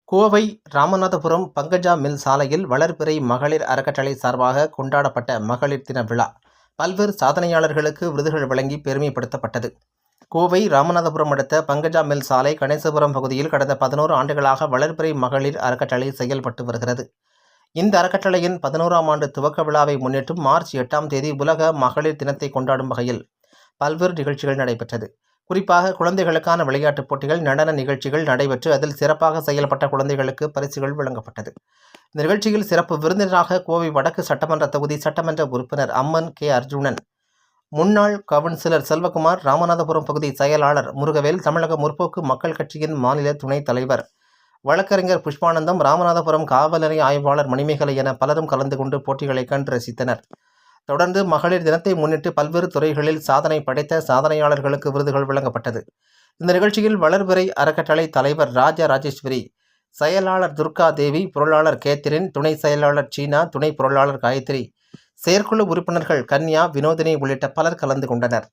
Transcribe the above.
Kovai Ramanathapuram Pankaja mill சாலையில் வளர்பிறை மகளிர் அறக்கட்டளை சார்பாக கொண்டாடப்பட்ட மகளிர் தின விழா பல்வேறு சாதனையாளர்களுக்கு விருதுகள் வழங்கி பெருமைப்படுத்தப்பட்டது. கோவை ராமநாதபுரம் அடுத்த பங்கஜா மில் சாலை கணேசபுரம் பகுதியில் கடந்த 11 ஆண்டுகளாக வளர்பிறை மகளிர் அறக்கட்டளை செயல்பட்டு வருகிறது. இந்த அறக்கட்டளையின் 11ஆம் ஆண்டு துவக்க விழாவை முன்னிட்டு மார்ச் 8ஆம் தேதி உலக மகளிர் தினத்தை கொண்டாடும் வகையில் பல்வேறு நிகழ்ச்சிகள் நடைபெற்றது. குறிப்பாக குழந்தைகளுக்கான விளையாட்டுப் போட்டிகள், நடன நிகழ்ச்சிகள் நடைபெற்று அதில் சிறப்பாக செயல்பட்ட குழந்தைகளுக்கு பரிசுகள் வழங்கப்பட்டது. இந்த நிகழ்ச்சியில் சிறப்பு விருந்தினராக கோவை வடக்கு சட்டமன்ற தொகுதி சட்டமன்ற உறுப்பினர் அம்மன் கே. அர்ஜுனன், முன்னாள் கவுன்சிலர் செல்வகுமார், ராமநாதபுரம் பகுதி செயலாளர் முருகவேல், தமிழக முற்போக்கு மக்கள் கட்சியின் மாநில துணைத் தலைவர் வழக்கறிஞர் புஷ்பானந்தம், ராமநாதபுரம் காவல் நிலைய ஆய்வாளர் மணிமேகலை என பலரும் கலந்து கொண்டு போட்டிகளை கண்டு ரசித்தனர். தொடர்ந்து மகளிர் தினத்தை முன்னிட்டு பல்வேறு துறைகளில் சாதனை படைத்த சாதனையாளர்களுக்கு விருதுகள் வழங்கப்பட்டது. இந்த நிகழ்ச்சியில் வளர்பிறை அறக்கட்டளை தலைவர் ராஜா ராஜேஸ்வரி, செயலாளர் துர்கா தேவி, பொருளாளர் கேத்ரின், துணை செயலாளர் சீனா, துணை பொருளாளர் காயத்ரி, செயற்குழு உறுப்பினர்கள் கன்யா, வினோதினி உள்ளிட்ட பலர் கலந்து கொண்டனர்.